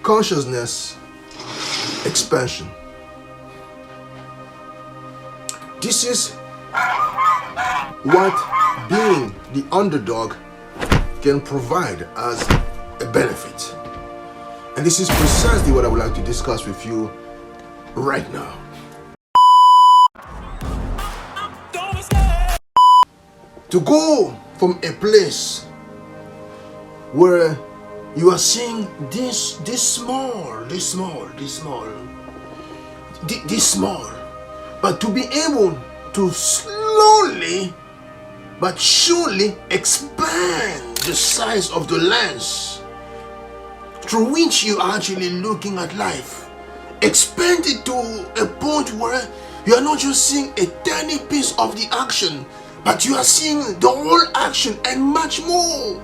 Consciousness expansion. This is what being the underdog can provide as a benefit. And this is precisely what I would like to discuss with you right now. To go from a place where you are seeing this small, but to be able to slowly but surely expand the size of the lens through which you are actually looking at life. Expand it to a point where you are not just seeing a tiny piece of the action, but you are seeing the whole action and much more.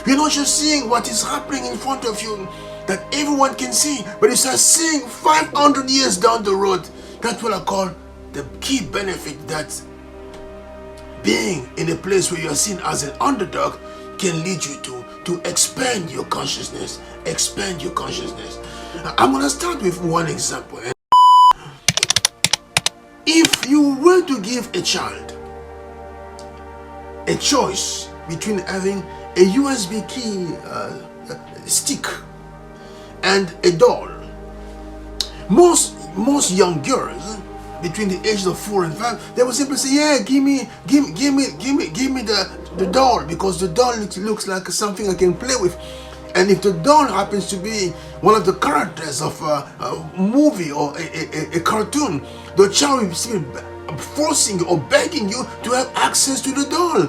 You're not just seeing what is happening in front of you that everyone can see, but you start seeing 500 years down the road. That's what I call the key benefit that being in a place where you are seen as an underdog can lead you to expand your consciousness. Expand your consciousness. I'm going to start with one example. If you were to give a child a choice between having a USB key stick and a doll, most young girls between the ages of 4 and 5, they will simply say, yeah, give me the doll, because the doll looks like something I can play with. And if the doll happens to be one of the characters of a movie or a cartoon, the child will be forcing you or begging you to have access to the doll.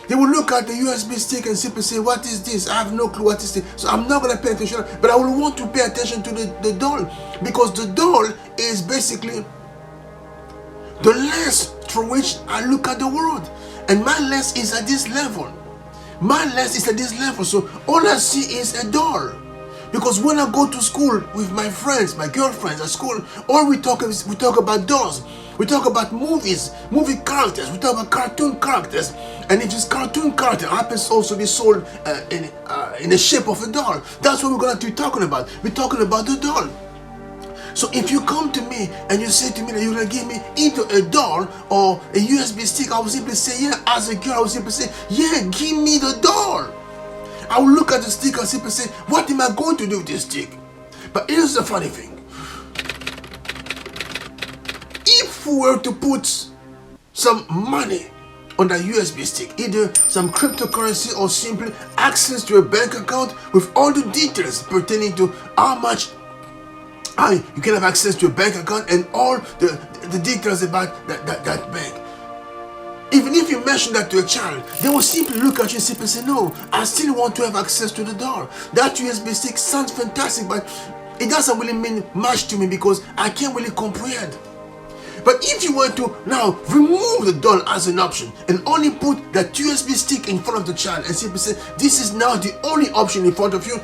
They will look at the USB stick and simply say, what is this? I have no clue what is this. So I'm not going to pay attention, but I will want to pay attention to the doll, because the doll is basically the lens through which I look at the world. And my lens is at this level. My lens is at this level. So all I see is a doll. Because when I go to school with my friends, my girlfriends at school, all we talk about dolls. We talk about movies, movie characters. We talk about cartoon characters. And if this cartoon character happens to also be sold in the shape of a doll, that's what we're going to be talking about. We're talking about the doll. So if you come to me and you say to me that you're going to give me either a doll or a USB stick, I will simply say, yeah, as a girl, I will simply say, yeah, give me the doll. I will look at the stick and simply say, what am I going to do with this stick? But here's the funny thing. If we were to put some money on that USB stick, either some cryptocurrency or simply access to a bank account with all the details pertaining to how much you can have access to a bank account and all the details about that bank. Even if you mention that to a child, they will simply look at you and simply say, no, I still want to have access to the doll. That USB stick sounds fantastic, but it doesn't really mean much to me because I can't really comprehend. But if you were to now remove the doll as an option and only put that USB stick in front of the child and simply say, this is now the only option in front of you,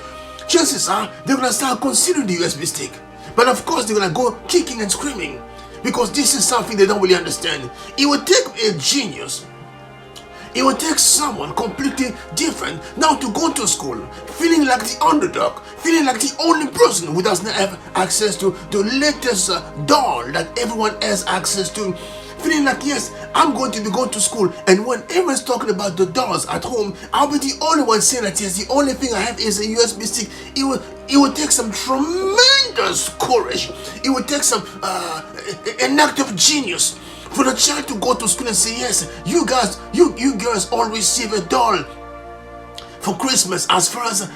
chances are they're going to start considering the USB stick. But of course, they're going to go kicking and screaming because this is something they don't really understand. It would take a genius. It would take someone completely different now to go to school, feeling like the underdog, feeling like the only person who does not have access to the latest doll that everyone has access to. Feeling like, yes, I'm going to be going to school, and when everyone's talking about the dolls at home, I'll be the only one saying that, yes, the only thing I have is a USB stick. It would take some tremendous courage. It would take some an act of genius for the child to go to school and say, yes, you girls all receive a doll for Christmas as far as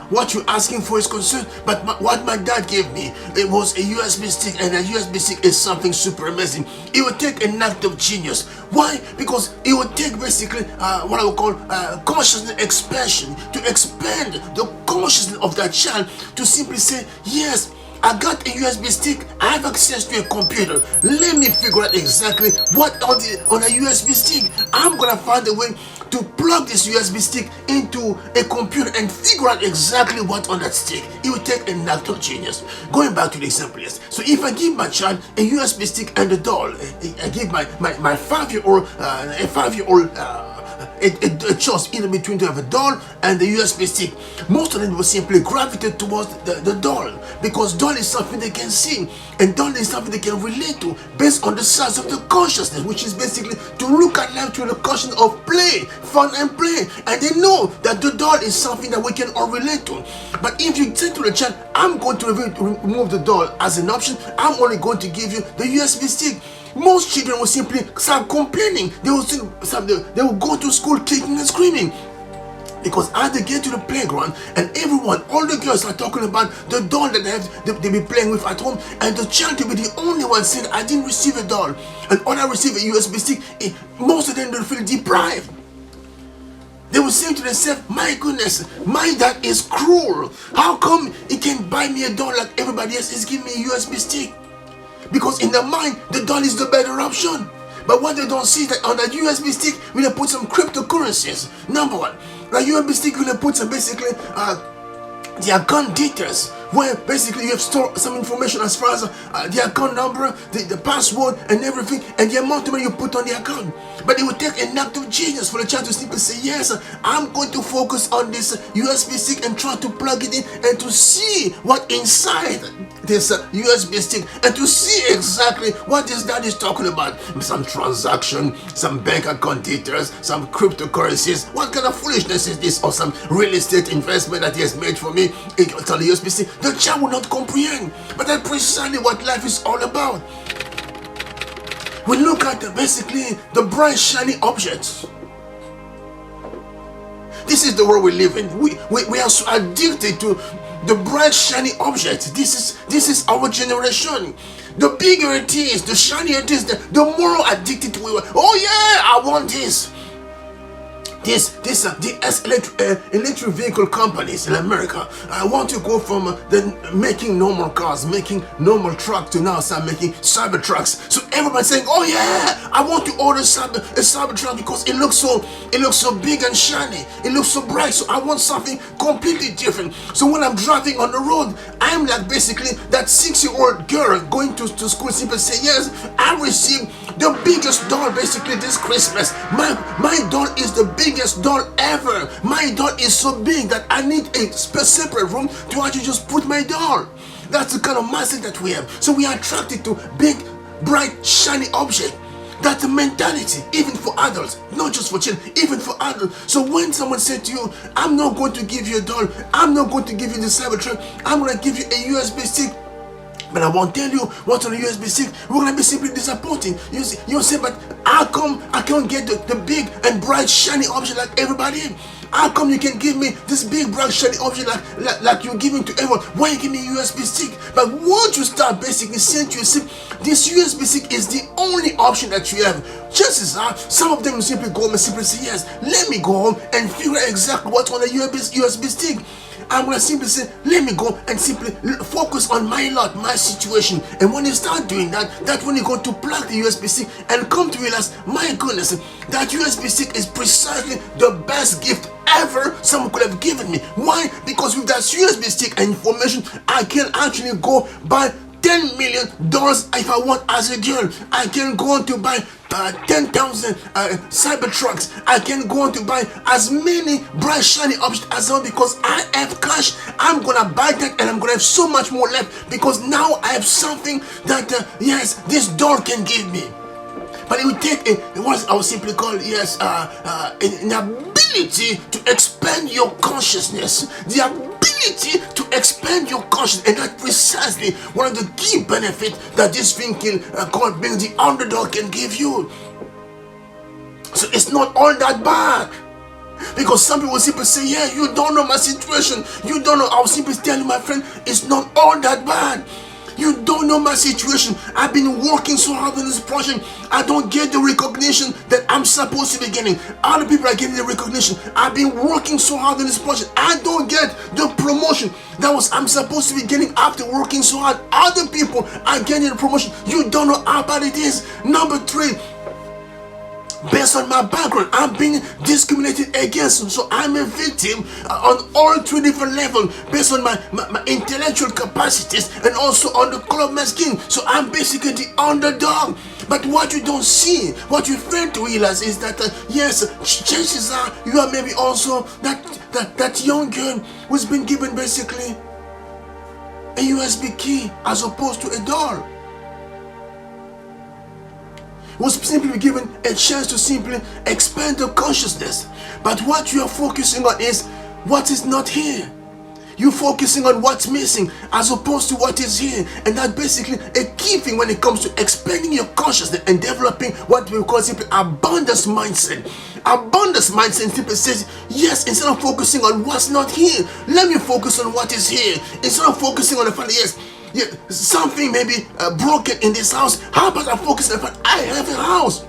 what you're asking for is concerned. But what my dad gave me, it was a USB stick, and a USB stick is something super amazing. It would take an act of genius. Why? Because it would take basically what I would call consciousness expansion, to expand the consciousness of that child to simply say, yes, I got a USB stick, I have access to a computer. Let me figure out exactly what on a USB stick. I'm gonna find a way to plug this USB stick into a computer and figure out exactly what on that stick. It will take an act of genius. Going back to the example, yes. So if I give my child a USB stick and a doll, I give my 5-year-old a choice either between to have a doll and the USB stick, most of them will simply gravitate towards the doll, because doll is something they can see, and doll is something they can relate to based on the size of the consciousness, which is basically to look at life through the consciousness of play, fun and play. And they know that the doll is something that we can all relate to. But if you say to the child, I'm going to remove the doll as an option, I'm only going to give you the USB stick, most children will simply start complaining. They will go to school kicking and screaming. Because as they get to the playground and everyone, all the girls are talking about the doll that they be playing with at home, and the child will be the only one saying, I didn't receive a doll, and all I received a USB stick, most of them will feel deprived. They will say to themselves, my goodness, my dad is cruel. How come he can buy me a doll like everybody else is giving me a USB stick? Because in their mind, the doll is the better option. But what they don't see is that on that USB stick, we're going to put some cryptocurrencies. Number one, the USB stick, we're going to put some basically the account details, where basically you have stored some information as far as the account number, the password and everything, and the amount of money you put on the account. But it will take an act of genius for the child to simply say, yes, I'm going to focus on this USB stick and try to plug it in and to see what inside this USB stick, and to see exactly what this dad is talking about. Some transaction, some bank account details, some cryptocurrencies. What kind of foolishness is this? Or some real estate investment that he has made for me. It's on the USB stick. The child will not comprehend. But that's precisely what life is all about. We look at basically the bright shiny objects. This is the world we live in. We are so addicted to the bright shiny objects. This is our generation. The bigger it is, the shinier it is, the more addicted we are. Oh yeah, I want this. The electric vehicle companies in America, I want to go from making normal cars, making normal trucks, to now start making cyber trucks. So everybody's saying, oh yeah, I want to order a cyber truck because it looks so big and shiny. It looks so bright. So I want something completely different. So when I'm driving on the road, I'm like basically that 6-year-old girl going to school, simply say, yes, I received the biggest doll basically this Christmas. My doll is the biggest doll ever. My doll is so big that I need a separate room to actually just put my doll. That's the kind of mindset that we have. So we are attracted to big, bright, shiny objects. That's the mentality, even for adults, not just for children, even for adults. So when someone said to you, I'm not going to give you a doll, I'm not going to give you the Cybertruck, I'm going to give you a USB stick, but I won't tell you what's on the USB stick, we're going to be simply disappointing. You say, but how come I can't get the big and bright shiny object like everybody? How come you can give me this big bright shiny object like you're giving to everyone? Why you give me a USB stick? But once you start basically saying to yourself, this USB stick is the only option that you have, chances are some of them will simply go home and simply say, yes, let me go home and figure out exactly what's on the USB stick. I'm going to simply say, let me go and simply focus on my lot, my situation. And when you start doing that, that's when you're going to plug the USB stick and come to realize, my goodness, that USB stick is precisely the best gift ever someone could have given me. Why? Because with that USB stick and information, I can actually go buy $10 million if I want as a girl. I can go on to buy 10,000 cyber trucks. I can go on to buy as many bright shiny objects as I want because I have cash. I'm gonna buy that and I'm gonna have so much more left because now I have something that yes, this doll can give me. But it would take what I would simply call, yes, an ability to expand your consciousness. The ability to expand your consciousness, and that's precisely one of the key benefits that this thing called being the underdog can give you. So it's not all that bad. Because some people simply say, yeah, you don't know my situation. You don't know. I'll simply tell you, my friend, it's not all that bad. You don't know my situation. I've been working so hard on this project. I don't get the recognition that I'm supposed to be getting. Other people are getting the recognition. I've been working so hard on this project. I don't get the promotion I'm supposed to be getting after working so hard. Other people are getting the promotion. You don't know how bad it is. Number 3, based on my background, I'm being discriminated against, so I'm a victim on all 3 different levels, based on my intellectual capacities and also on the color of my skin. So I'm basically the underdog. But what you don't see, what you fail to realize is that yes, chances are you are maybe also that young girl who's been given basically a USB key as opposed to a doll. Was simply given a chance to simply expand your consciousness. But what you are focusing on is what is not here. You're focusing on what's missing as opposed to what is here. And that's basically a key thing when it comes to expanding your consciousness and developing what we call simply abundance mindset. Abundance mindset simply says, yes, instead of focusing on what's not here, let me focus on what is here. Instead of focusing on the fact that yes, something may be broken in this house, how about I focus on the fact I have a house?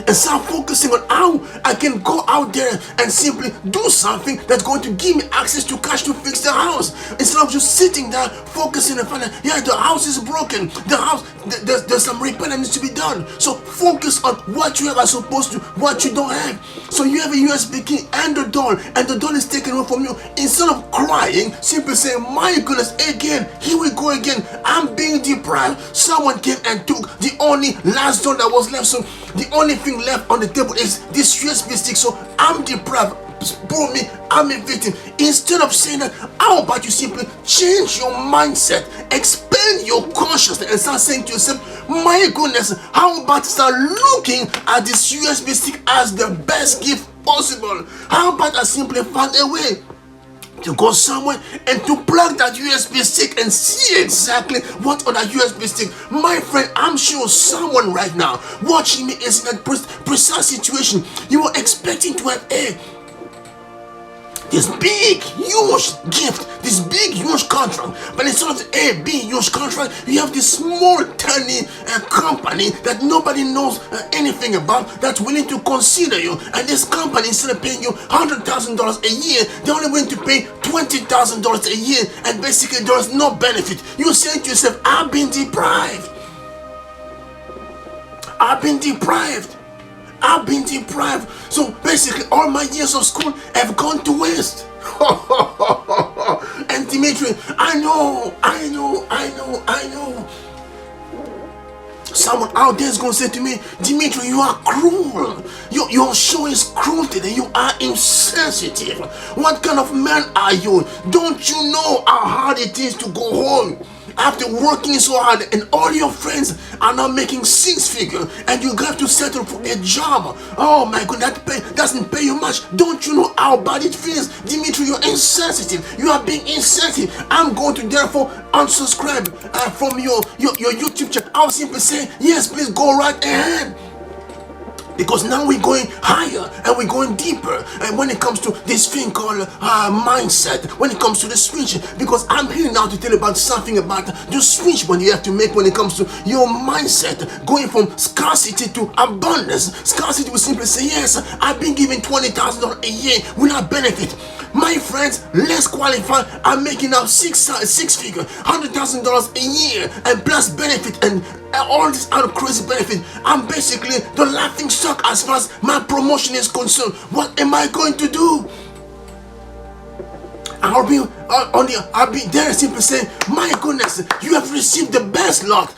And start focusing on how I can go out there and simply do something that's going to give me access to cash to fix the house. Instead of just sitting there focusing on that, yeah, the house is broken. The house, there's some repair that needs to be done. So focus on what you have as opposed to what you don't have. So you have a USB key and the doll is taken away from you. Instead of crying, simply say, my goodness, again, here we go again. I'm being deprived. Someone came and took the only last doll that was left. So the only thing left on the table is this USB stick. So I'm deprived. Bro, me, I'm a victim. Instead of saying that, how about you simply change your mindset, expand your consciousness, and start saying to yourself, my goodness, how about start looking at this USB stick as the best gift possible? How about I simply find a way to go somewhere and to plug that USB stick and see exactly what on that USB stick. My friend, I'm sure someone right now watching me is in that precise situation. You are expecting to have this big, huge gift, this big, huge contract, but instead of a big, huge contract, you have this small, tiny company that nobody knows anything about that's willing to consider you. And this company, instead of paying you $100,000 a year, they're only willing to pay $20,000 a year, and basically there's no benefit. You're saying to yourself, I've been deprived. I've been deprived. I've been deprived. So basically all my years of school have gone to waste. And Dimitri, I know. Someone out there is going to say to me, Dimitri, you are cruel. Your show is cruelty. You are insensitive. What kind of man are you? Don't you know how hard it is to go home after working so hard, and all your friends are now making 6 figures, and you have to settle for a job? Oh my God, that doesn't pay you much. Don't you know how bad it feels? Dimitri, you're insensitive. You are being insensitive. I'm going to therefore unsubscribe from your YouTube channel. I'll simply say, yes, please go right ahead. Because now we're going higher and we're going deeper. And when it comes to this thing called mindset, when it comes to the switch, because I'm here now to tell you about something about the switch when you have to make when it comes to your mindset, going from scarcity to abundance. Scarcity will simply say, yes, I've been given $20,000 a year without benefit. My friends, less qualified are making now six figure, $100,000 a year, and plus benefit and all this other crazy benefit. I'm basically the laughing stock as far as my promotion is concerned. What am I going to do? I'll be there simply saying, my goodness, you have received the best lot.